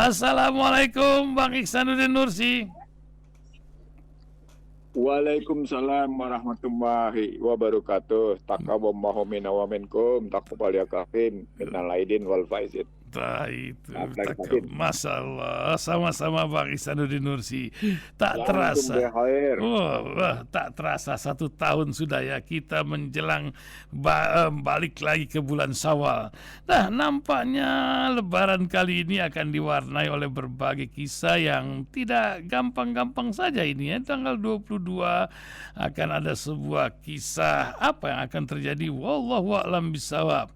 Assalamualaikum Bang Ihsanuddin Nursi. Waalaikumsalam warahmatullahi wabarakatuh. Taqabbalallahu minna wa minkum, taqabbal ya kafin, minal aidin wal faizin. Nah itu, Kafin. Masya Allah, sama-sama Bang Ihsanuddin Nursi. Tak Antum terasa, bikhair. tak terasa 1 tahun sudah ya kita menjelang balik lagi ke bulan Syawal. Nah, nampaknya Lebaran kali ini akan diwarnai oleh berbagai kisah yang tidak gampang-gampang saja ini ya. Tanggal 22 akan ada sebuah kisah apa yang akan terjadi. Wallahu a'lam bishawab.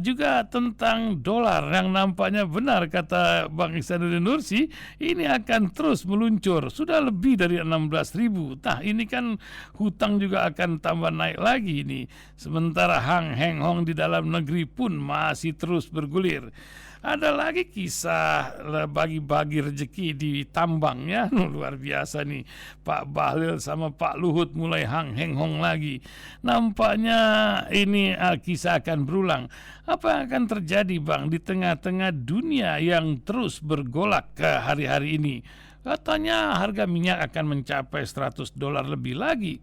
Juga tentang dolar yang nampaknya benar kata Bang Ihsanuddin Nursi, ini akan terus meluncur, sudah lebih dari 16.000. Nah ini kan hutang juga akan tambah naik lagi ini. Sementara Hang Heng Hong di dalam negeri pun masih terus bergulir. Ada lagi kisah bagi-bagi rezeki di tambang ya. Luar biasa nih, Pak Bahlil sama Pak Luhut mulai Hang Heng Hong lagi. Nampaknya ini kisah akan berulang. Apa yang akan terjadi Bang di tengah-tengah dunia yang terus bergolak ke hari-hari ini? Katanya harga minyak akan mencapai $100 lebih lagi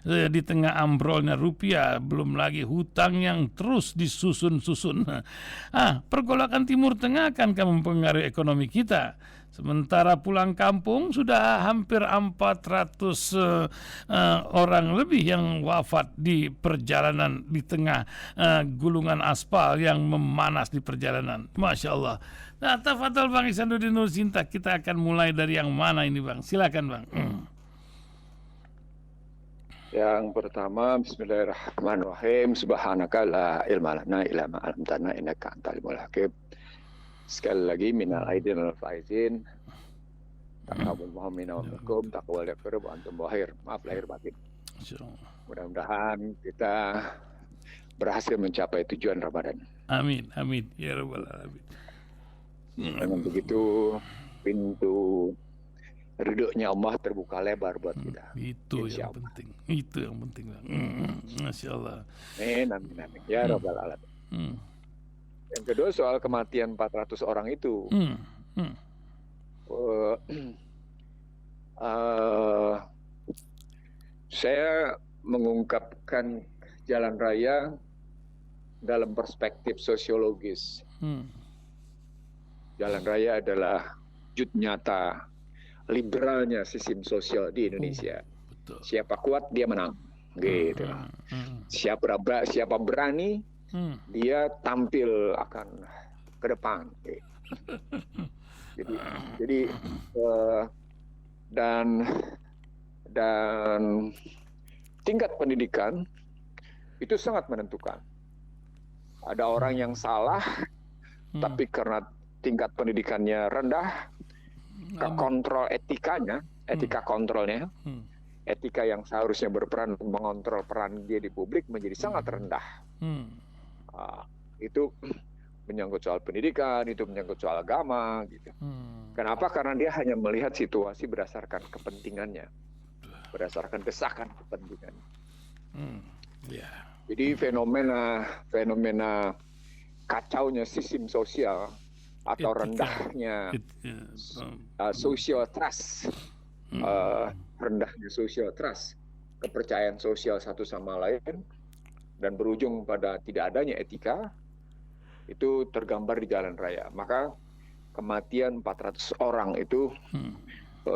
di tengah ambrolnya rupiah, belum lagi hutang yang terus disusun-susun. Pergolakan Timur Tengah akankah mempengaruhi ekonomi kita? Sementara pulang kampung sudah hampir 400 orang lebih yang wafat di perjalanan di tengah gulungan aspal yang memanas di perjalanan. Masya Allah. Nah, tafadhol Bang Ihsanuddin Nursi, kita akan mulai dari yang mana ini Bang? Silakan Bang. Yang pertama, bismillahirrahmanirrahim. Subhanaka la ilma lana illa ma 'allamtana innaka antal alimul hakim. Sekali lagi minal aidin wal faizin. Taqabbalallahu minna wa minkum, taqabbal ya kafir wa antum bikhair. Maaf lahir batin. Mudah-mudahan kita berhasil mencapai tujuan Ramadan. Amin, amin ya rabbal alamin. Dengan begitu pintu ridhonya Allah terbuka lebar buat kita. Itu yang penting. Itu yang penting Bang. Masya Allah. Amin. Ya rabbal alamin. Yang kedua soal kematian 400 orang itu. Saya mengungkapkan jalan raya dalam perspektif sosiologis. Jalan raya adalah wujud nyata liberalnya sistem sosial di Indonesia. Betul. Siapa kuat dia menang, gitu. Siapa berani dia tampil akan ke depan. Jadi dan tingkat pendidikan itu sangat menentukan. Ada orang yang salah, tapi karena tingkat pendidikannya rendah, kontrol etikanya, etika kontrolnya, etika yang seharusnya berperan untuk mengontrol peran dia di publik menjadi sangat rendah. Itu menyangkut soal pendidikan, itu menyangkut soal agama, gitu. Kenapa? Karena dia hanya melihat situasi berdasarkan kepentingannya, berdasarkan desakan kepentingannya. Jadi fenomena kacaunya sistem sosial atau rendahnya social trust, rendahnya social trust, kepercayaan sosial satu sama lain, dan berujung pada tidak adanya etika, itu tergambar di jalan raya. Maka kematian 400 orang itu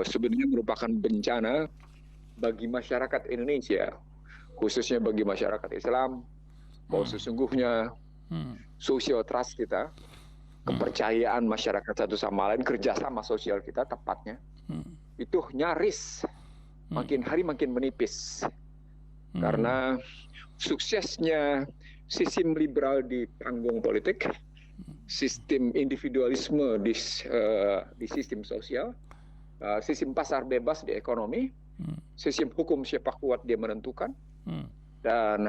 sebenarnya merupakan bencana bagi masyarakat Indonesia, khususnya bagi masyarakat Islam, bahwa sesungguhnya social trust kita, kepercayaan masyarakat satu sama lain, kerjasama sosial kita tepatnya, itu nyaris makin hari makin menipis. Karena suksesnya sistem liberal di panggung politik, sistem individualisme di sistem sosial, sistem pasar bebas di ekonomi, sistem hukum siapa kuat dia menentukan, dan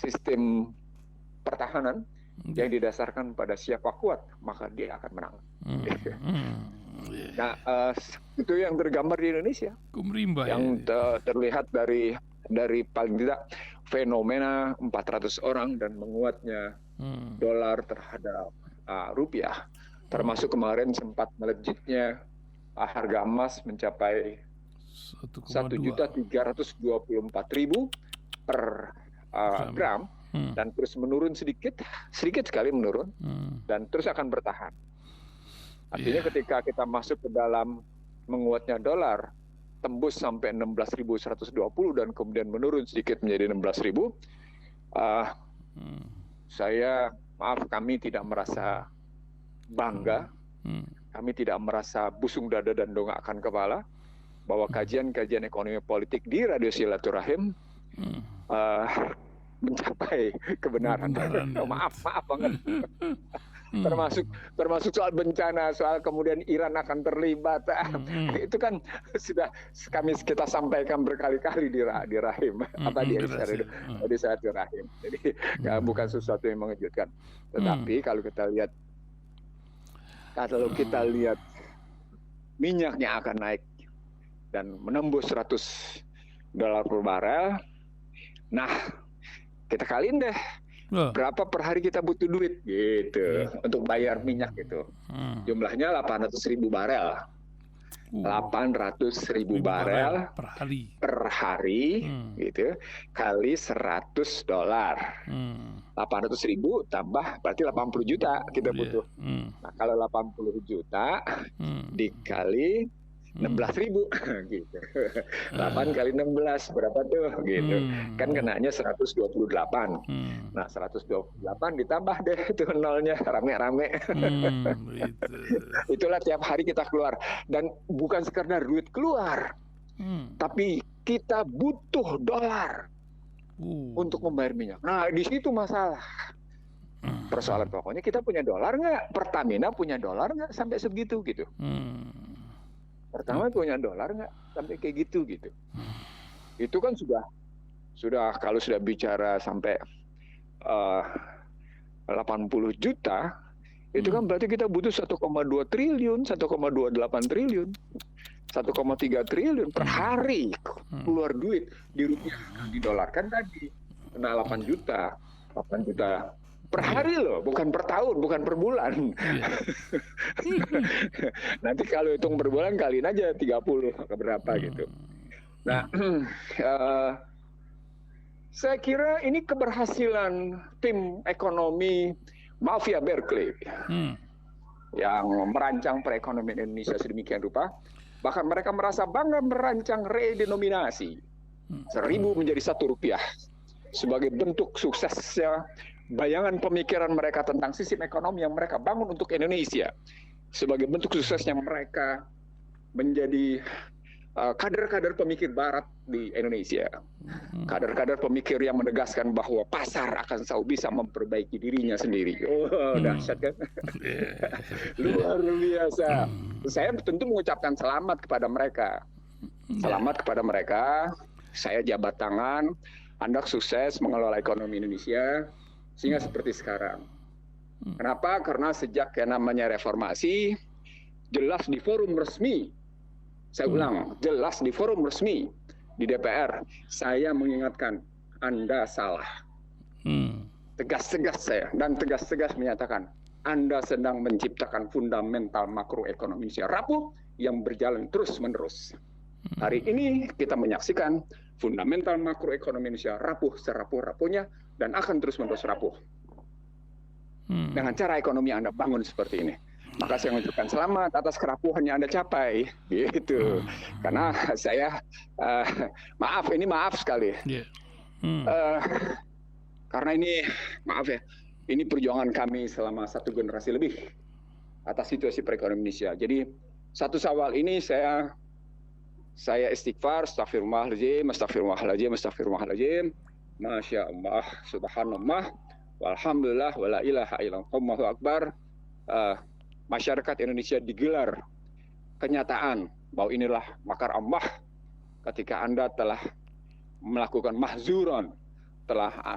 sistem pertahanan yang didasarkan pada siapa kuat maka dia akan menang. Nah, itu yang tergambar di Indonesia. Yang terlihat dari paling tidak fenomena 400 orang dan menguatnya dolar terhadap rupiah. termasuk kemarin sempat melejitnya harga emas mencapai 1.324.000 per gram dan terus menurun sedikit sekali menurun dan terus akan bertahan. Artinya ketika kita masuk ke dalam menguatnya dolar tembus sampai 16.120 dan kemudian menurun sedikit menjadi 16.000, kami tidak merasa bangga, kami tidak merasa busung dada dan dongakkan kepala bahwa kajian-kajian ekonomi politik di Radio Silaturahim mencapai kebenaran. Maaf banget. termasuk soal bencana, soal kemudian Iran akan terlibat. Itu kan sudah kita sampaikan berkali-kali di Rahim, di Silaturahim. Jadi bukan sesuatu yang mengejutkan. Tetapi kalau kita lihat minyaknya akan naik dan menembus $100 per barel. Nah, kita kaliin deh berapa per hari kita butuh duit gitu untuk bayar minyak itu. Jumlahnya 800.000 barel. 800.000 barel per hari gitu kali $100. 800.000 tambah berarti 80 juta kita butuh. Nah, kalau 80 juta dikali 16.000 gitu. 8 kali 16 berapa tuh gitu. Kan kenanya 128. Nah, 128 ditambah deh itu nolnya rame-rame. Itulah tiap hari kita keluar dan bukan sekedar duit keluar. Tapi kita butuh dolar untuk membayar minyak. Nah, di situ masalah. Persoalan pokoknya kita punya dolar nggak? Pertamina punya dolar nggak sampai segitu gitu. Pertama punya dolar nggak sampai kayak gitu. Itu kan sudah kalau sudah bicara sampai 80 juta, itu kan berarti kita butuh 1,2 triliun, 1,28 triliun, 1,3 triliun per hari keluar duit di rupiah, didolarkan tadi kena 8 juta per hari loh, bukan per tahun, bukan per bulan. Nanti kalau hitung per bulan kaliin aja 30 berapa gitu. Nah, saya kira ini keberhasilan tim ekonomi Mafia Berkeley yang merancang perekonomian Indonesia sedemikian rupa. Bahkan mereka merasa bangga merancang redenominasi 1.000 menjadi Rp1 sebagai bentuk suksesnya bayangan pemikiran mereka tentang sistem ekonomi yang mereka bangun untuk Indonesia, sebagai bentuk suksesnya mereka menjadi kader-kader pemikir barat di Indonesia, kader-kader pemikir yang menegaskan bahwa pasar akan selalu bisa memperbaiki dirinya sendiri. Dahsyat kan? Luar biasa. Saya tentu mengucapkan selamat kepada mereka. Selamat kepada mereka. Saya jabat tangan, Anda sukses mengelola ekonomi Indonesia sehingga seperti sekarang. Kenapa? Karena sejak yang namanya reformasi, jelas di forum resmi, saya ulang, jelas di forum resmi di DPR, saya mengingatkan Anda salah. Tegas-tegas saya dan tegas-tegas menyatakan Anda sedang menciptakan fundamental makroekonomi Indonesia rapuh yang berjalan terus-menerus. Hari ini kita menyaksikan fundamental makroekonomi Indonesia rapuh serapuh-rapuhnya dan akan terus-menerus rapuh. Dengan cara ekonomi yang Anda bangun seperti ini. Maka saya mengucapkan selamat atas kerapuhan yang Anda capai. Gitu. Karena saya, maaf sekali. Karena ini, maaf ya, ini perjuangan kami selama 1 generasi lebih atas situasi perekonomian Indonesia. Jadi 1 Syawal ini saya istighfar, astagfirullahaladzim, Masya Allah, subhanallah, walhamdulillah, wala ilaha illallah, Allahu akbar. Masyarakat Indonesia digelar kenyataan bahwa inilah makar Allah ketika Anda telah melakukan mahzuron,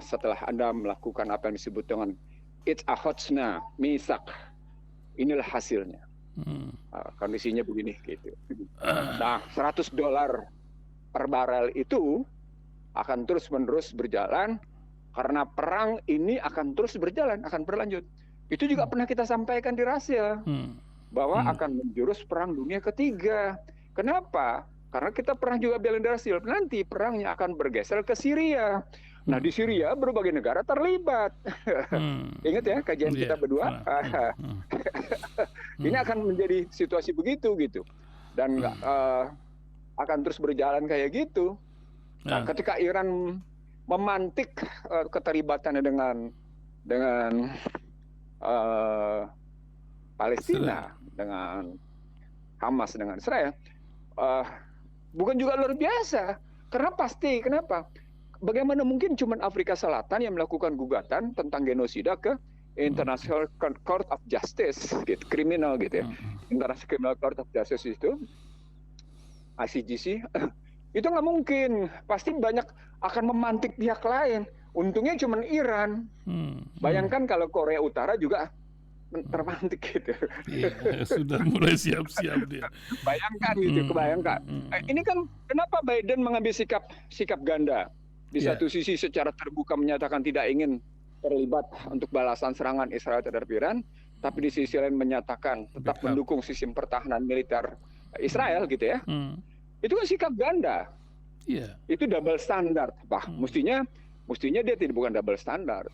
setelah Anda melakukan apa yang disebut dengan it'ahotsna misak. Inilah hasilnya. Kondisinya begini gitu. Nah, $100 per barel itu akan terus-menerus berjalan karena perang ini akan terus berjalan, akan berlanjut. Itu juga pernah kita sampaikan di Rasil bahwa akan menjurus perang dunia ketiga. Kenapa? Karena kita pernah juga bilang di Rasil, nanti perangnya akan bergeser ke Syria. Nah, di Syria berbagai negara terlibat. Ingat ya kajian kita berdua? Ini akan menjadi situasi begitu gitu. Dan akan terus berjalan kayak gitu. Nah, ketika Iran memantik keterlibatannya dengan Palestina, dengan Hamas, dengan Israel, bukan juga luar biasa. Karena pasti, kenapa? Bagaimana mungkin cuma Afrika Selatan yang melakukan gugatan tentang genosida ke International Court of Justice, gitu, kriminal gitu ya. International Criminal Court of Justice itu, ICJC, itu nggak mungkin. Pasti banyak akan memantik pihak lain. Untungnya cuma Iran. Bayangkan kalau Korea Utara juga termantik gitu. Iya, sudah mulai siap-siap dia. Bayangkan gitu, kebayangkan. Ini kan kenapa Biden mengambil sikap ganda. Di satu sisi secara terbuka menyatakan tidak ingin terlibat untuk balasan serangan Israel terhadap Iran, tapi di sisi lain menyatakan tetap mendukung sistem pertahanan militer Israel gitu ya. Itu kan sikap ganda. Itu double standard. Mestinya dia bukan double standard.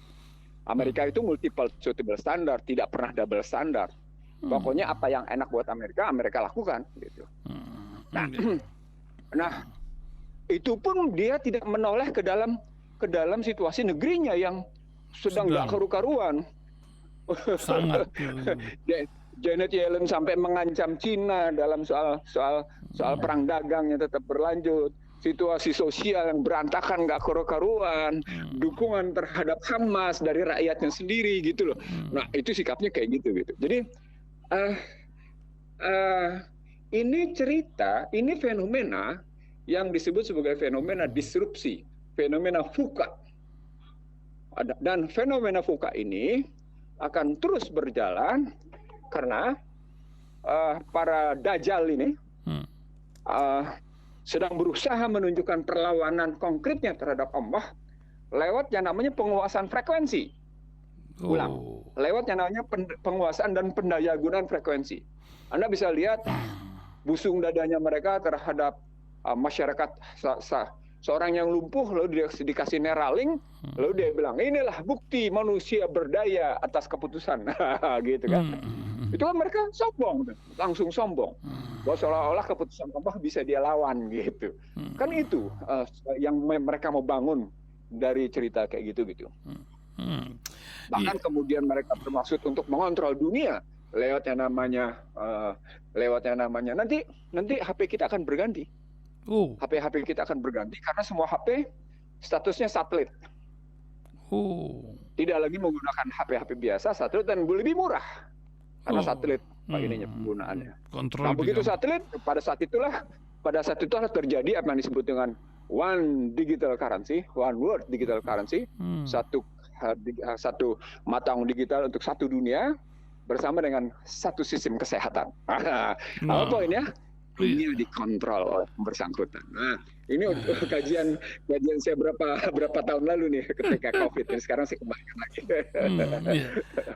Amerika itu multiple standard, tidak pernah double standard. Pokoknya apa yang enak buat Amerika, Amerika lakukan gitu. Nah, itu pun dia tidak menoleh ke dalam situasi negerinya yang sedang nggak karu-karuan. Sangat. Janet Yellen sampai mengancam Cina dalam soal perang dagang yang tetap berlanjut. Situasi sosial yang berantakan, nggak karu-karuan, dukungan terhadap Hamas dari rakyatnya sendiri gitu loh. Nah, itu sikapnya kayak gitu. Jadi ini fenomena yang disebut sebagai fenomena disrupsi, fenomena VUCA. Dan fenomena VUCA ini akan terus berjalan karena para dajjal ini sedang berusaha menunjukkan perlawanan konkretnya terhadap Allah lewat yang namanya penguasaan frekuensi. Lewat yang namanya penguasaan dan pendayagunaan frekuensi. Anda bisa lihat busung dadanya mereka terhadap masyarakat, seorang yang lumpuh lalu dia dikasih Neuralink, lalu dia bilang inilah bukti manusia berdaya atas keputusan, gitu kan? Itu kan mereka sombong, langsung sombong, bahwa seolah-olah keputusan Allah bisa dia lawan gitu. Kan itu yang mereka mau bangun dari cerita kayak gitu. Bahkan kemudian mereka bermaksud untuk mengontrol dunia lewat yang namanya nanti HP kita akan berganti. HP kita akan berganti karena semua HP statusnya satelit. Tidak lagi menggunakan HP biasa, satelit, dan lebih murah karena satelit ininya penggunaannya. Nah, begitu satelit, pada saat itulah terjadi apa yang disebut dengan one digital currency, one world digital currency, satu mata uang digital untuk satu dunia bersama dengan satu sistem kesehatan. Apa poinnya? Dunia dikontrol oleh bersangkutan. Nah, ini kajian saya berapa tahun lalu nih ketika COVID, dan sekarang saya kembalikan lagi.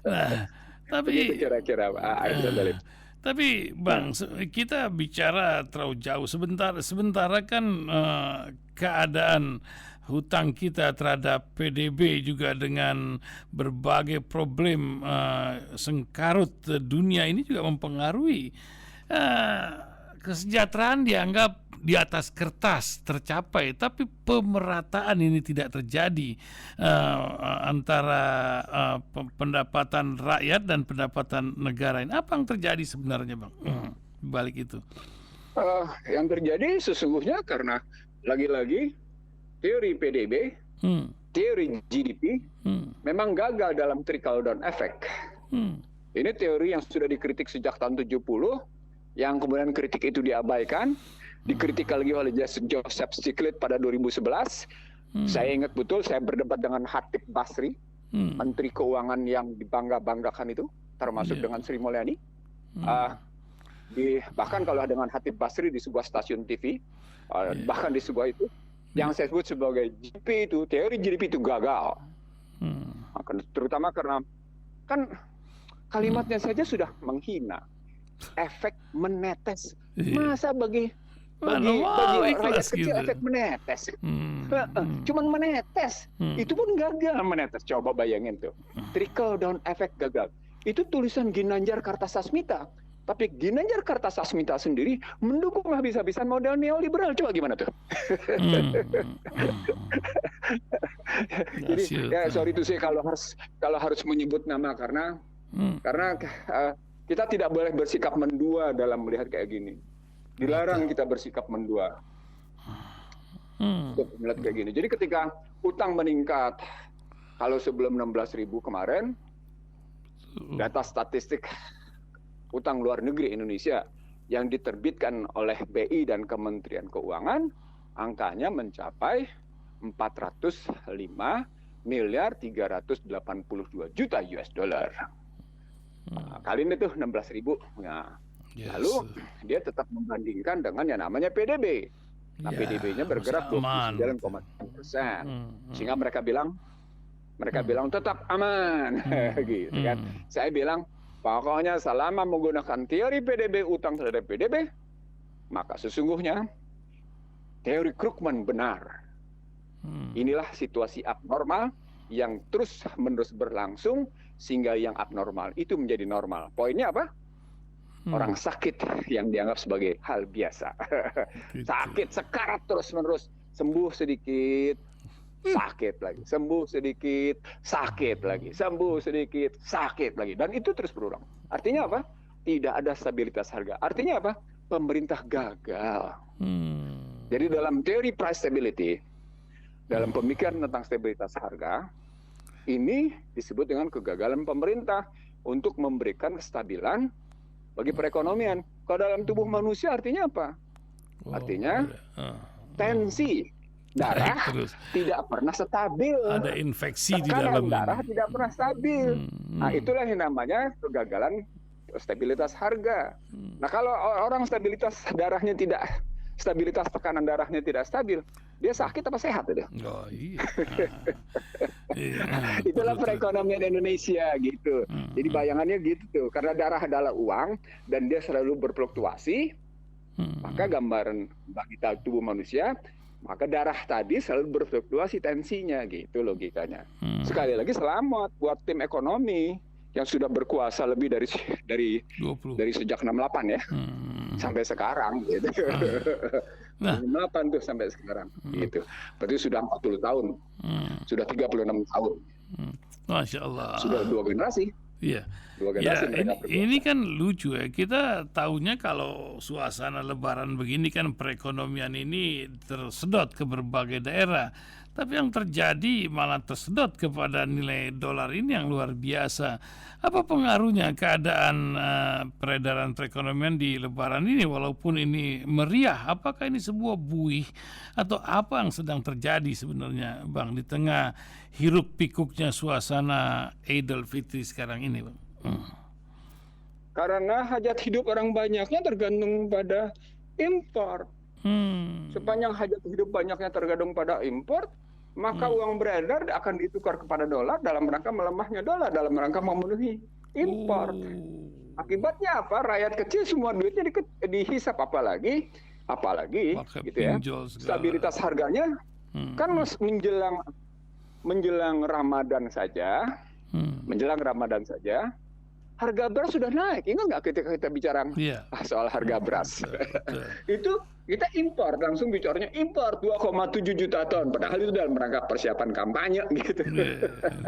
Nah, tapi kira-kira tapi Bang, kita bicara terlalu jauh. Sementara kan keadaan hutang kita terhadap PDB juga dengan berbagai problem sengkarut dunia ini juga mempengaruhi. Kesejahteraan dianggap di atas kertas tercapai, tapi pemerataan ini tidak terjadi antara pendapatan rakyat dan pendapatan negara ini. Apa yang terjadi sebenarnya, Bang? Balik itu. Yang terjadi sesungguhnya karena lagi-lagi teori PDB, teori GDP memang gagal dalam trickle down effect. Ini teori yang sudah dikritik sejak tahun 70, yang kemudian kritik itu diabaikan, dikritik lagi oleh Joseph Stiglitz pada 2011. Saya ingat betul, saya berdebat dengan Hatip Basri, Menteri Keuangan yang dibangga-banggakan itu, termasuk dengan Sri Mulyani. Bahkan kalau dengan Hatip Basri di sebuah stasiun TV, bahkan di sebuah itu, yang saya sebut sebagai GDP itu, teori GDP itu gagal. Terutama karena kan Kalimatnya saja sudah menghina. Efek menetes. Iya. Masa bagi Mana mau rakyat ikhlas kecil gitu. efek menetes? Hmm. Cuman menetes. Hmm. Itu pun gagal menetes. Coba bayangin tuh. Trickle down effect gagal. Itu tulisan Ginanjar Kartasasmita. Tapi Ginanjar Kartasasmita sendiri mendukung habis-habisan model neoliberal. Coba gimana tuh? Jadi ya sorry itu sih kalau harus menyebut nama karena kita tidak boleh bersikap mendua dalam melihat kayak gini. Dilarang kita bersikap mendua untuk melihat kayak gini. Jadi ketika utang meningkat, kalau sebelum 16.000 kemarin, data statistik utang luar negeri Indonesia yang diterbitkan oleh BI dan Kementerian Keuangan, angkanya mencapai 405,382 miliar US dollar. Nah, kali ini tuh 16.000. Nah, lalu dia tetap membandingkan dengan yang namanya PDB. Nah, PDB-nya bergerak 29,1%. Sehingga mereka bilang tetap aman, gitu kan. Saya bilang pokoknya selama menggunakan teori PDB utang terhadap PDB, maka sesungguhnya teori Krugman benar. Inilah situasi abnormal yang terus-menerus berlangsung sehingga yang abnormal itu menjadi normal. Poinnya apa? Orang sakit yang dianggap sebagai hal biasa. Sakit sekarat terus-menerus, sembuh sedikit, sakit lagi, sembuh sedikit, sakit lagi, sembuh sedikit, sakit lagi, dan itu terus berulang. Artinya apa? Tidak ada stabilitas harga. Artinya apa? Pemerintah gagal. Jadi dalam teori price stability, dalam pemikiran tentang stabilitas harga, ini disebut dengan kegagalan pemerintah untuk memberikan kestabilan bagi perekonomian. Kalau dalam tubuh manusia artinya apa? Artinya tensi darah tidak pernah stabil. Ada infeksi di dalam dalam darah tidak pernah stabil. Nah, itulah yang namanya kegagalan stabilitas harga. Nah, kalau orang stabilitas tekanan darahnya tidak stabil, dia sakit apa sehat itu? Oh iya. Itulah perekonomian Indonesia gitu. Jadi bayangannya gitu tuh. Karena darah adalah uang dan dia selalu berfluktuasi, maka gambaran bagi tubuh manusia, maka darah tadi selalu berfluktuasi tensinya gitu logikanya. Sekali lagi selamat buat tim ekonomi yang sudah berkuasa lebih dari sejak 68 ya. Sampai sekarang gitu. Nah, 68 tuh sampai sekarang gitu. Berarti sudah 40 tahun. Sudah 36 tahun. Masya Allah. Sudah 2 generasi. Iya. Ya, ini kan lucu ya. Kita tahunya kalau suasana Lebaran begini kan perekonomian ini tersedot ke berbagai daerah. Tapi yang terjadi malah tersedot kepada nilai dolar ini yang luar biasa. Apa pengaruhnya keadaan peredaran perekonomian di Lebaran ini walaupun ini meriah? Apakah ini sebuah buih atau apa yang sedang terjadi sebenarnya, Bang, di tengah hiruk pikuknya suasana Idul Fitri sekarang ini, Bang? Karena hajat hidup orang banyaknya tergantung pada impor. Sepanjang hajat hidup banyaknya tergantung pada impor, maka uang beredar akan ditukar kepada dolar dalam rangka melemahnya dolar, dalam rangka memenuhi impor. Akibatnya apa? Rakyat kecil semua duitnya dihisap, apalagi gitu ya. Stabilitas harganya kan menjelang Ramadan saja, harga beras sudah naik. Ingat nggak ketika kita bicara soal harga beras? Itu kita impor, langsung bicaranya impor 2,7 juta ton. Padahal itu dalam rangka persiapan kampanye gitu.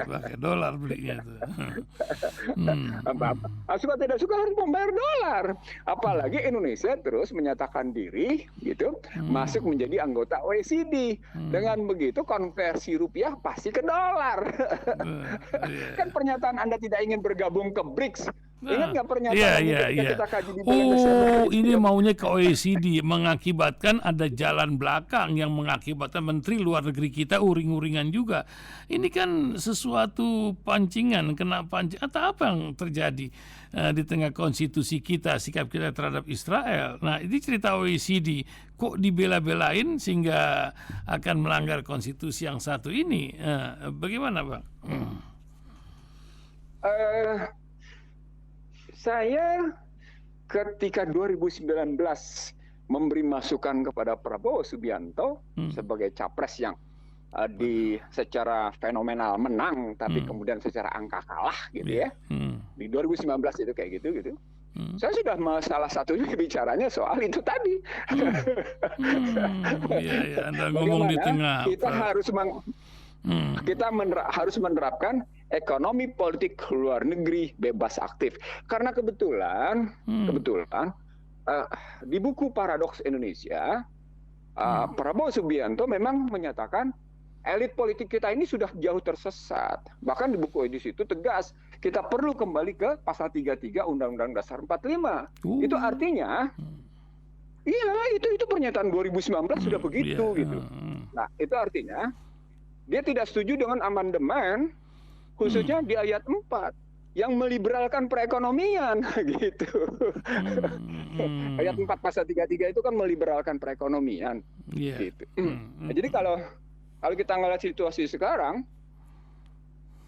Pakai dolar belinya itu. Suka tidak suka harus membayar dolar. Apalagi Indonesia terus menyatakan diri gitu masuk menjadi anggota OECD. Dengan begitu konversi rupiah pasti ke dolar. Kan pernyataan Anda tidak ingin bergabung ke BRICS. Ingat nggak pernyataan kita kaji di bulan Desember? Ini maunya ke OECD, mengakibatkan ada jalan belakang yang mengakibatkan menteri luar negeri kita uring-uringan juga. Ini kan sesuatu pancingan, kena pancing atau apa yang terjadi di tengah konstitusi kita, sikap kita terhadap Israel. Nah, ini cerita OECD kok dibela-belain sehingga akan melanggar konstitusi yang satu ini. Bagaimana, Bang? Saya ketika 2019 memberi masukan kepada Prabowo Subianto sebagai capres yang secara fenomenal menang, tapi kemudian secara angka kalah gitu ya. Di 2019 itu kayak gitu. Saya sudah salah satunya bicaranya soal itu tadi. Iya, Anda ngomong di tengah. Kita harus menerapkan ekonomi politik luar negeri bebas aktif. Karena kebetulan di buku Paradoks Indonesia, Prabowo Subianto memang menyatakan elit politik kita ini sudah jauh tersesat. Bahkan di buku edisi itu tegas, kita perlu kembali ke pasal 33 Undang-Undang Dasar 45. Itu artinya, iya itu pernyataan 2019 sudah begitu gitu. Nah itu artinya dia tidak setuju dengan amandemen, khususnya di ayat 4 yang meliberalkan perekonomian gitu. Ayat 4 pasal 33 itu kan meliberalkan perekonomian. Gitu. Nah, jadi kalau kita ngelihat situasi sekarang,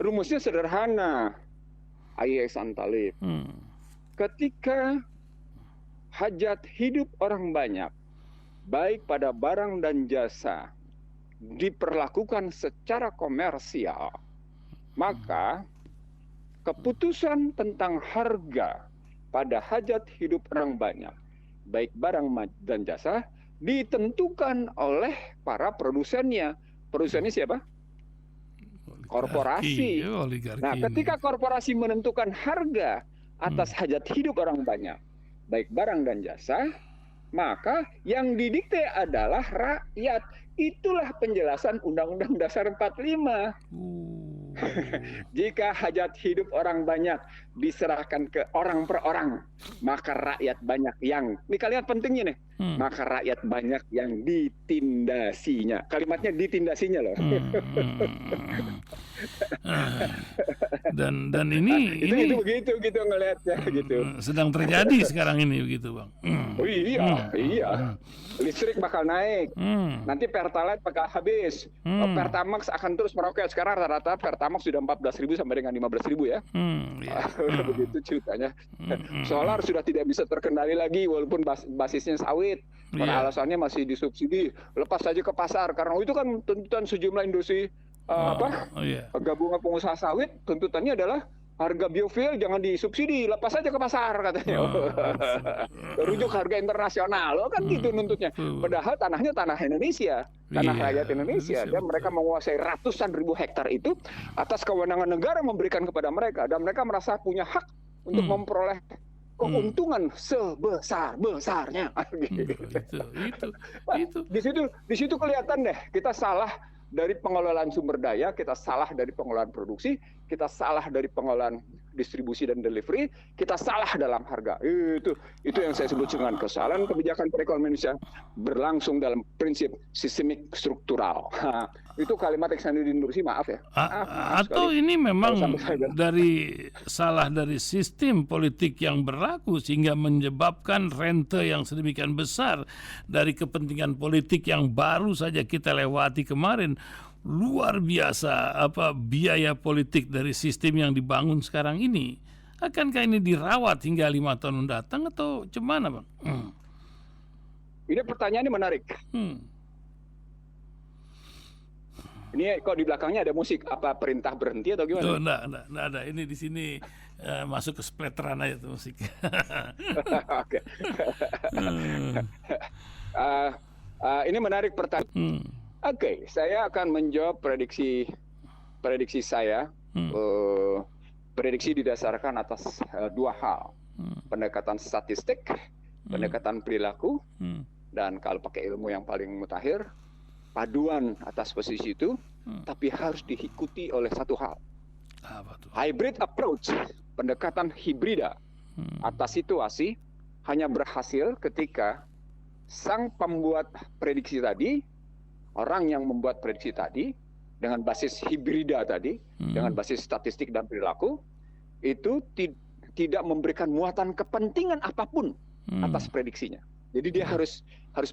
rumusnya sederhana. Ihsan Talib. Ketika hajat hidup orang banyak, baik pada barang dan jasa, diperlakukan secara komersial, maka keputusan tentang harga pada hajat hidup orang banyak, baik barang dan jasa, ditentukan oleh para produsennya. Produsennya siapa? Korporasi. Nah, ketika korporasi menentukan harga atas hajat hidup orang banyak, baik barang dan jasa, maka yang didikte adalah rakyat. Itulah penjelasan Undang-Undang Dasar 45. Jika hajat hidup orang banyak diserahkan ke orang per orang, maka rakyat banyak yang, ini kalian pentingnya nih, maka rakyat banyak yang ditindasinya. Kalimatnya ditindasinya loh. Dan ini itu begitu gitu ngelihatnya gitu. Sedang terjadi sekarang ini begitu, Bang. Oh iya. Listrik bakal naik. Nanti Pertalite bakal habis. Pertamax akan terus meroket. Sekarang rata-rata Pertamax sudah 14.000 sampai dengan 15.000 ya. Begitu ceritanya. Solar sudah tidak bisa terkendali lagi walaupun basisnya sawit. Karena alasannya masih disubsidi. Lepas saja ke pasar karena itu kan tuntutan sejumlah industri gabungan pengusaha sawit, tuntutannya adalah harga biofuel jangan disubsidi, lepas saja ke pasar katanya. Rujuk harga internasional, kan gitu nuntutnya. Padahal tanahnya tanah Indonesia, tanah rakyat Indonesia, dan mereka menguasai ratusan ribu hektar itu atas kewenangan negara memberikan kepada mereka, dan mereka merasa punya hak untuk memperoleh keuntungan sebesar-besarnya. Di situ kelihatan deh kita salah dari pengelolaan sumber daya, kita salah dari pengelolaan produksi, kita salah dari pengelolaan distribusi dan delivery, kita salah dalam harga. Itu yang saya sebut dengan kesalahan kebijakan perekonomian Indonesia berlangsung dalam prinsip sistemik struktural. Itu kalimat Ihsanuddin Nursi, maaf ya. Atau ini memang salah dari sistem politik yang berlaku sehingga menyebabkan rente yang sedemikian besar dari kepentingan politik yang baru saja kita lewati kemarin. Luar biasa biaya politik dari sistem yang dibangun sekarang ini. Akankah ini dirawat hingga 5 tahun mendatang atau gimana, Bang? Ini pertanyaannya menarik. Ini kok di belakangnya ada musik, apa perintah berhenti atau gimana? Oh, enggak ada. Ini di sini masuk ke splatteran aja tuh musik. Oke. Ini menarik pertanyaan. Oke, saya akan menjawab prediksi saya. Prediksi didasarkan atas dua hal. Pendekatan statistik, pendekatan perilaku, dan kalau pakai ilmu yang paling mutakhir, paduan atas posisi itu, tapi harus diikuti oleh satu hal. Hybrid approach, pendekatan hibrida atas situasi hanya berhasil ketika sang pembuat prediksi tadi, orang yang membuat prediksi tadi, dengan basis hibrida tadi, dengan basis statistik dan perilaku, itu tidak memberikan muatan kepentingan apapun atas prediksinya. Jadi dia harus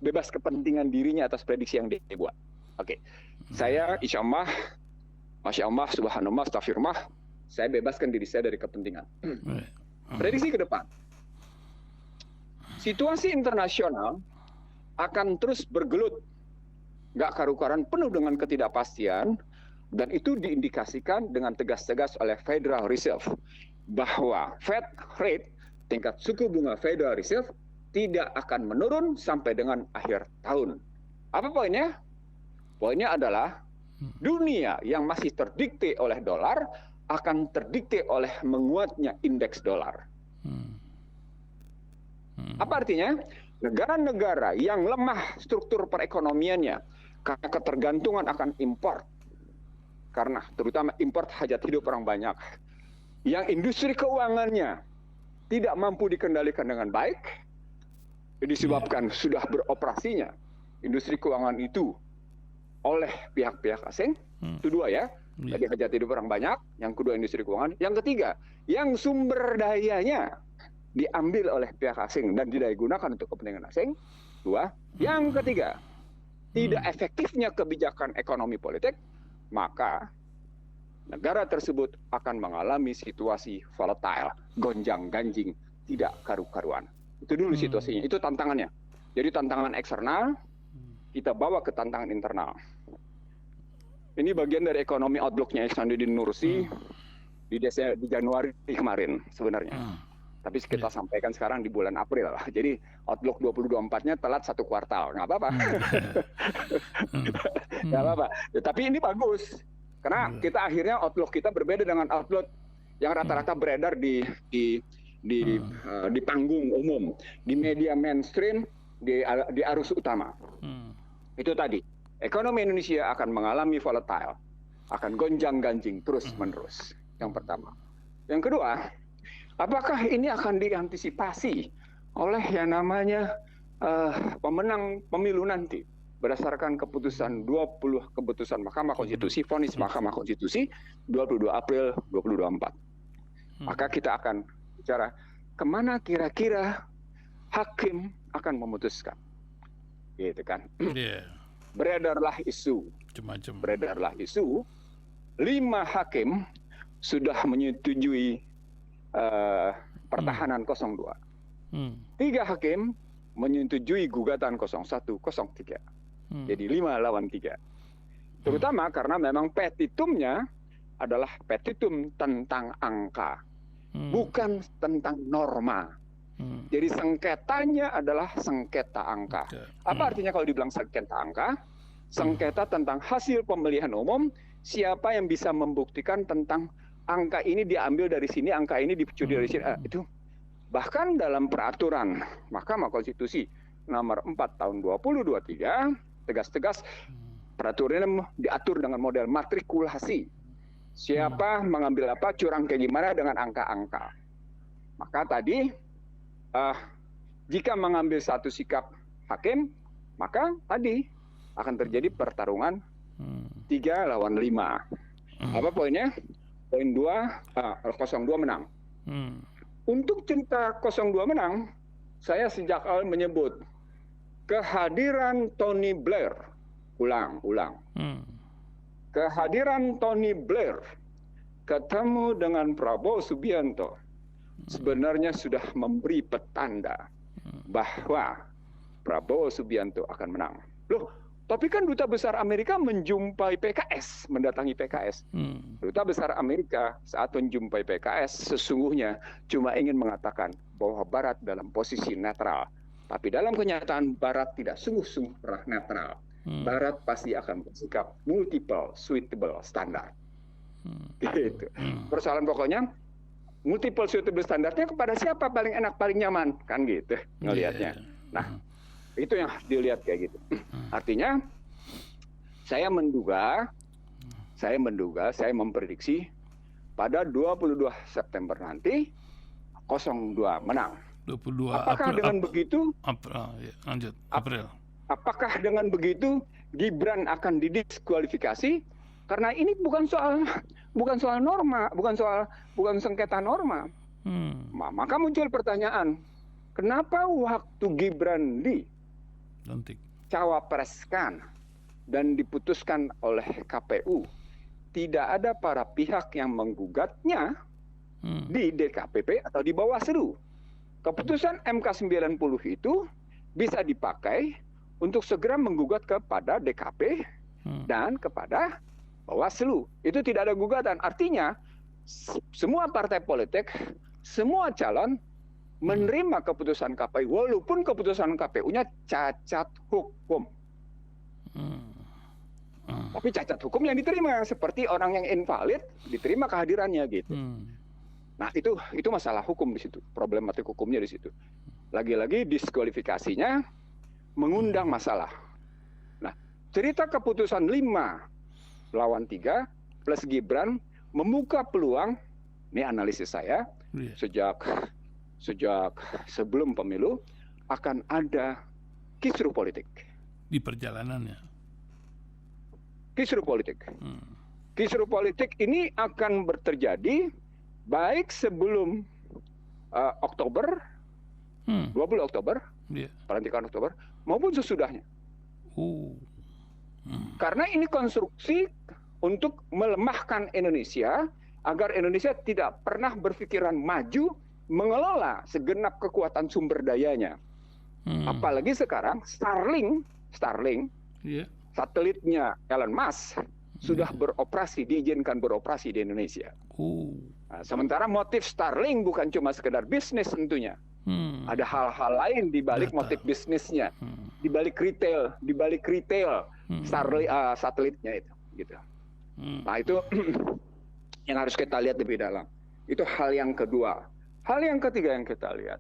bebas kepentingan dirinya atas prediksi yang dia buat. Oke. Saya insya Allah, Masya Allah, Subhanallah, Astagfirullah, saya bebaskan diri saya dari kepentingan. Prediksi ke depan. Situasi internasional akan terus bergelut, nggak karu-karuan, penuh dengan ketidakpastian, dan itu diindikasikan dengan tegas-tegas oleh Federal Reserve bahwa Fed rate, tingkat suku bunga Federal Reserve, tidak akan menurun sampai dengan akhir tahun. Apa poinnya? Poinnya adalah dunia yang masih terdikte oleh dolar akan terdikte oleh menguatnya indeks dolar. Apa artinya? Negara-negara yang lemah struktur perekonomiannya karena ketergantungan akan impor, karena terutama impor hajat hidup orang banyak, yang industri keuangannya tidak mampu dikendalikan dengan baik, disebabkan sudah beroperasinya industri keuangan itu oleh pihak-pihak asing. Itu dua ya. Tadi hajat hidup orang banyak, yang kedua industri keuangan, yang ketiga yang sumber dayanya diambil oleh pihak asing dan tidak digunakan untuk kepentingan asing. Dua. Yang ketiga, tidak efektifnya kebijakan ekonomi politik, maka negara tersebut akan mengalami situasi volatile, gonjang-ganjing, tidak karu-karuan. Itu dulu situasinya, itu tantangannya. Jadi tantangan eksternal, kita bawa ke tantangan internal. Ini bagian dari ekonomi outlook-nya Ihsanuddin Nursi di Januari kemarin sebenarnya. Tapi kita sampaikan sekarang di bulan April. Jadi outlook 2024-nya telat 1 kuartal. Nggak apa-apa. Nggak apa-apa. Ya, tapi ini bagus. Karena kita akhirnya outlook kita berbeda dengan outlook yang rata-rata beredar di panggung umum, di media mainstream, di arus utama. Itu tadi. Ekonomi Indonesia akan mengalami volatile, akan gonjang-ganjing terus-menerus. Yang pertama. Yang kedua, apakah ini akan diantisipasi oleh yang namanya pemenang pemilu nanti berdasarkan keputusan 20 keputusan Mahkamah Konstitusi, vonis Mahkamah Konstitusi 22 April 2024. Maka kita akan bicara kemana kira-kira hakim akan memutuskan, gitu kan? Beredarlah isu, beredarlah isu, 5 hakim sudah menyetujui pertahanan 02. 3 hakim menyetujui gugatan 01, 03. Jadi 5 lawan 3. Terutama karena memang petitumnya adalah petitum tentang angka, bukan tentang norma. Jadi sengketanya adalah sengketa angka. Apa artinya kalau dibilang sengketa angka? Sengketa tentang hasil pemilihan umum, siapa yang bisa membuktikan tentang angka ini diambil dari sini, angka ini dicuri dari sini. Itu bahkan dalam peraturan Mahkamah Konstitusi nomor 4 tahun 2023 tegas-tegas peraturannya diatur dengan model matrikulasi. Siapa mengambil apa, curang kayak gimana dengan angka-angka. Maka tadi jika mengambil satu sikap hakim, maka tadi akan terjadi pertarungan 3 lawan 5. Apa poinnya? Poin 02 menang. Untuk cerita 02 menang, saya sejak awal menyebut kehadiran Tony Blair, ulang. Kehadiran Tony Blair ketemu dengan Prabowo Subianto sebenarnya sudah memberi petanda bahwa Prabowo Subianto akan menang. Loh, tapi kan Duta Besar Amerika menjumpai PKS, mendatangi PKS. Duta Besar Amerika saat menjumpai PKS sesungguhnya cuma ingin mengatakan bahwa Barat dalam posisi netral. Tapi dalam kenyataan Barat tidak sungguh-sungguh pernah netral. Barat pasti akan bersikap multiple suitable standard. Gitu. Persoalan pokoknya multiple suitable standarnya kepada siapa paling enak, paling nyaman, kan gitu ngelihatnya. Nah, itu yang dilihat kayak gitu. Artinya saya menduga, saya memprediksi pada 22 September nanti 02 menang. 22 Apakah April, dengan begitu? Lanjut, April. Apakah dengan begitu Gibran akan didiskualifikasi? Karena ini bukan soal norma, bukan sengketa norma. Maka muncul pertanyaan, kenapa waktu Gibran dicawapreskan dan diputuskan oleh KPU, tidak ada para pihak yang menggugatnya di DKPP atau di Bawaslu. Keputusan MK 90 itu bisa dipakai untuk segera menggugat kepada DKP dan kepada Bawaslu. Itu tidak ada gugatan. Artinya semua partai politik, semua calon menerima keputusan KPU walaupun keputusan KPU-nya cacat hukum. Tapi cacat hukum yang diterima seperti orang yang invalid diterima kehadirannya gitu. Nah, itu masalah hukum di situ, problematik hukumnya di situ. Lagi-lagi diskualifikasinya mengundang masalah. Nah, cerita keputusan 5 lawan 3 plus Gibran membuka peluang, ini analisis saya, sejak sebelum pemilu akan ada kisruh politik di perjalanannya. Kisruh politik. Kisruh politik ini akan terjadi baik sebelum Oktober, 20 Oktober, pelantikan Oktober, maupun sesudahnya. Karena ini konstruksi untuk melemahkan Indonesia agar Indonesia tidak pernah berpikiran maju mengelola segenap kekuatan sumber dayanya. Apalagi sekarang Starlink, satelitnya Elon Musk sudah beroperasi, diizinkan beroperasi di Indonesia. Nah, sementara motif Starlink bukan cuma sekedar bisnis tentunya. Ada hal-hal lain di balik motif bisnisnya, di balik retail Starlink satelitnya itu, gitu. Nah, itu yang harus kita lihat lebih dalam. Itu hal yang kedua. Hal yang ketiga yang kita lihat,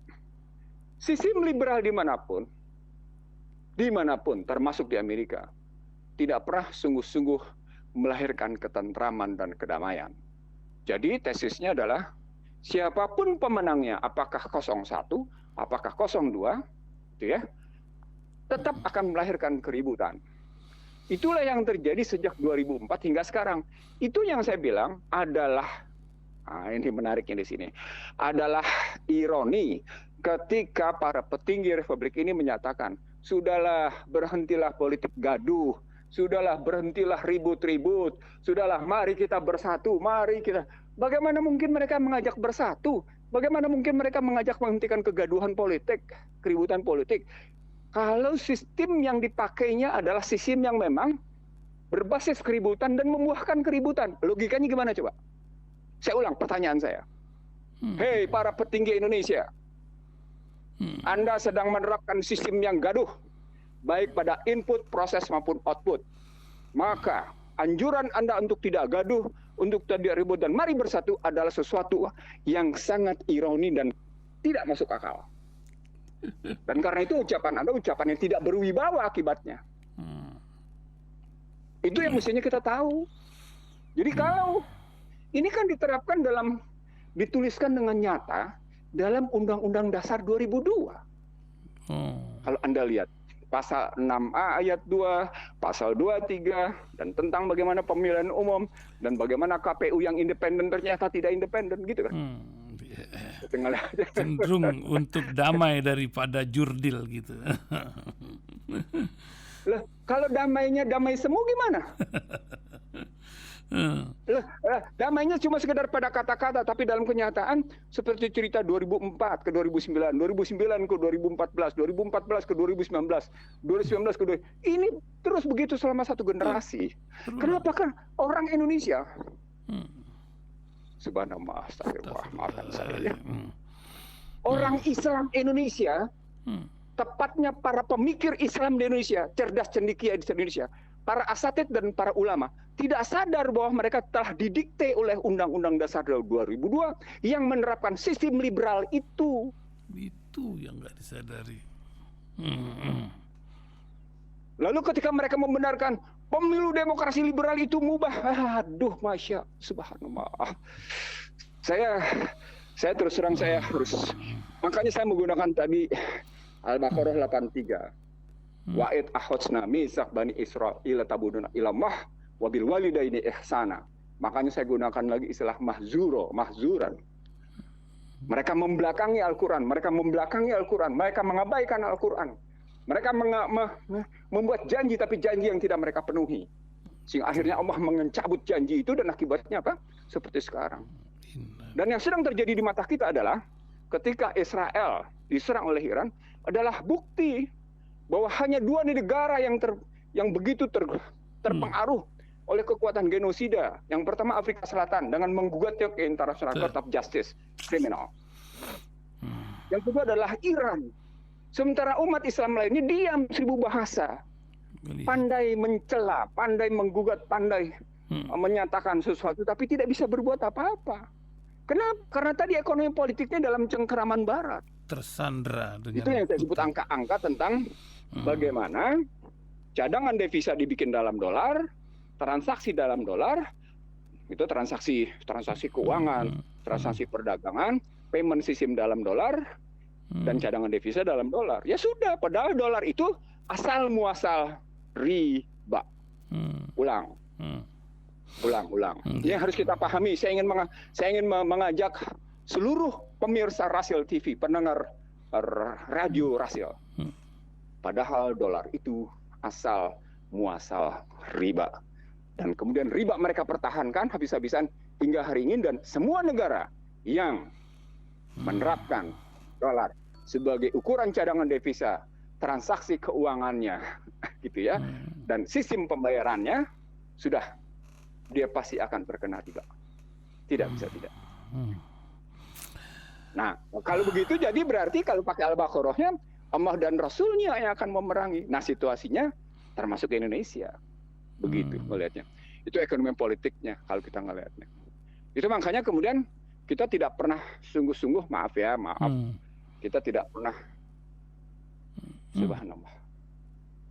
sistem liberal dimanapun, termasuk di Amerika, tidak pernah sungguh-sungguh melahirkan ketentraman dan kedamaian. Jadi tesisnya adalah siapapun pemenangnya, apakah 01, apakah 02, gitu ya, tetap akan melahirkan keributan. Itulah yang terjadi sejak 2004 hingga sekarang. Itu yang saya bilang adalah, ini menariknya di sini, adalah ironi ketika para petinggi Republik ini menyatakan, sudahlah berhentilah politik gaduh, sudahlah berhentilah ribut-ribut, sudahlah mari kita bersatu, mari kita. Bagaimana mungkin mereka mengajak bersatu? Bagaimana mungkin mereka mengajak menghentikan kegaduhan politik, keributan politik? Kalau sistem yang dipakainya adalah sistem yang memang berbasis keributan dan membuahkan keributan. Logikanya gimana coba? Saya ulang pertanyaan saya. Hei para petinggi Indonesia, Anda sedang menerapkan sistem yang gaduh, baik pada input, proses maupun output. Maka anjuran Anda untuk tidak gaduh, untuk tidak ribut dan mari bersatu adalah sesuatu yang sangat ironi dan tidak masuk akal. Dan karena itu ucapan Anda ucapan yang tidak berwibawa akibatnya. Itu yang mestinya kita tahu. Jadi kalau ini kan diterapkan dituliskan dengan nyata dalam Undang-Undang Dasar 2002. Kalau Anda lihat pasal 6A ayat 2, pasal 23, dan tentang bagaimana pemilihan umum, dan bagaimana KPU yang independen ternyata tidak independen, gitu kan. Cenderung untuk damai daripada jurdil gitu. Loh, kalau damainya damai semu gimana? Damainya cuma sekedar pada kata-kata, tapi dalam kenyataan seperti cerita 2004 ke 2009, 2009 ke 2014, 2014 ke 2019, 2019 ke 2020. Ini terus begitu selama satu generasi. Kenapa kan orang Indonesia? Subhanallah, astagfirullah, maafkan saya. Orang Islam Indonesia, tepatnya para pemikir Islam di Indonesia, cerdas cendekia di Indonesia, para asatid dan para ulama tidak sadar bahwa mereka telah didikte oleh Undang-Undang Dasar 2002 yang menerapkan sistem liberal itu. Itu yang nggak disadari. Lalu ketika mereka membenarkan pemilu demokrasi liberal itu mubah, aduh, masya, subhanallah. Saya terus terang saya harus, makanya saya menggunakan tadi Al-Baqarah 83. Wa'id ahotsna misak bani Israil tabuduna ilamah wabil walidaini ihsana. Makanya saya gunakan lagi istilah mahzuran. Mereka membelakangi Al-Quran, mereka mengabaikan Al-Quran. Mereka membuat janji tapi janji yang tidak mereka penuhi. Sehingga akhirnya Allah mencabut janji itu dan akibatnya apa? Seperti sekarang. Dan yang sedang terjadi di mata kita adalah ketika Israel diserang oleh Iran adalah bukti bahwa hanya dua negara yang begitu terpengaruh oleh kekuatan genosida. Yang pertama Afrika Selatan dengan menggugatnya ke International Court of Justice Criminal. Yang kedua adalah Iran. Sementara umat Islam lainnya diam 1000 bahasa. Pandai mencela, pandai menggugat, pandai menyatakan sesuatu, tapi tidak bisa berbuat apa-apa. Kenapa? Karena tadi ekonomi politiknya dalam cengkeraman barat. Tersandra dengan itu yang saya sebut angka-angka tentang bagaimana cadangan devisa dibikin dalam dolar, transaksi dalam dolar, itu transaksi keuangan, transaksi perdagangan, payment system dalam dolar, dan cadangan devisa dalam dolar. Ya sudah, padahal dolar itu asal muasal riba. Ulang. Ini yang harus kita pahami. Saya ingin mengajak seluruh pemirsa Rasial TV, pendengar radio Rasial. Padahal dolar itu asal muasal riba. Dan kemudian riba mereka pertahankan habis-habisan hingga hari ini, dan semua negara yang menerapkan dolar sebagai ukuran cadangan devisa, transaksi keuangannya gitu ya, dan sistem pembayarannya, sudah dia pasti akan terkena riba. Tidak bisa tidak. Nah, kalau begitu jadi berarti kalau pakai Al-Baqarahnya Allah dan Rasulnya yang akan memerangi. Nah, situasinya termasuk Indonesia. Begitu melihatnya. Itu ekonomi politiknya kalau kita ngelihatnya. Itu makanya kemudian kita tidak pernah sungguh-sungguh, maaf. Kita tidak pernah, subhanallah.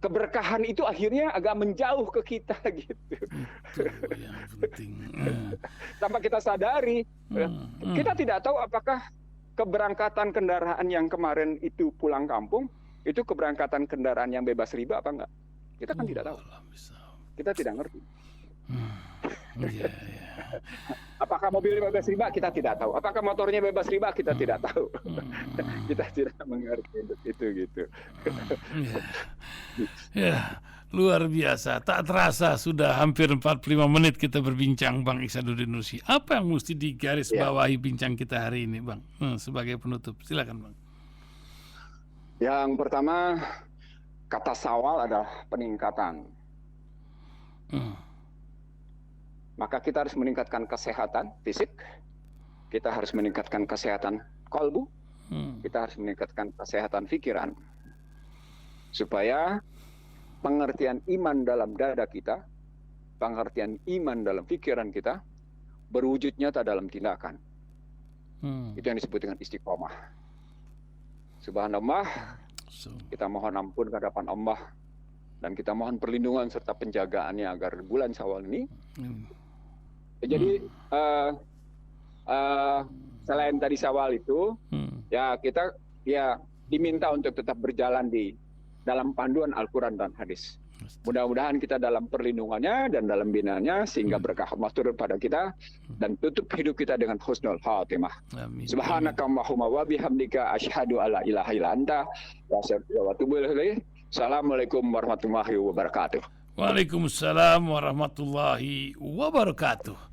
Keberkahan itu akhirnya agak menjauh ke kita gitu. Itu yang penting. Tanpa kita sadari, kita tidak tahu apakah keberangkatan kendaraan yang kemarin itu pulang kampung, itu keberangkatan kendaraan yang bebas riba apa enggak? Kita kan tidak tahu. Kita tidak ngerti. Apakah mobilnya bebas riba? Kita tidak tahu. Apakah motornya bebas riba? Kita tidak tahu. Kita tidak mengerti itu gitu. Ya, luar biasa. Tak terasa sudah hampir 45 menit kita berbincang, Bang Iksaduddin Nursi. Apa yang mesti digaris bawahi bincang kita hari ini, Bang? Sebagai penutup, silakan, Bang. Yang pertama, kata sawal adalah peningkatan. Maka kita harus meningkatkan kesehatan fisik, kita harus meningkatkan kesehatan kolbu, kita harus meningkatkan kesehatan pikiran, supaya pengertian iman dalam dada kita, pengertian iman dalam pikiran kita, berwujud nyata dalam tindakan. Itu yang disebut dengan istiqomah. Subhanallah, kita mohon ampun ke hadapan Allah, dan kita mohon perlindungan serta penjagaannya agar bulan Syawal ini. Jadi selain tadi Syawal itu, ya kita diminta untuk tetap berjalan di dalam panduan Al-Quran dan hadis. Mudah-mudahan kita dalam perlindungannya dan dalam binaannya, sehingga berkah Allah turun pada kita dan tutup hidup kita dengan husnul khatimah. Subhanakallahumma wa bihamdika asyhadu alla ilaha illa anta wa astaghfiruka wa atubu ilaik. Assalamualaikum warahmatullahi wabarakatuh. Waalaikumsalam warahmatullahi wabarakatuh.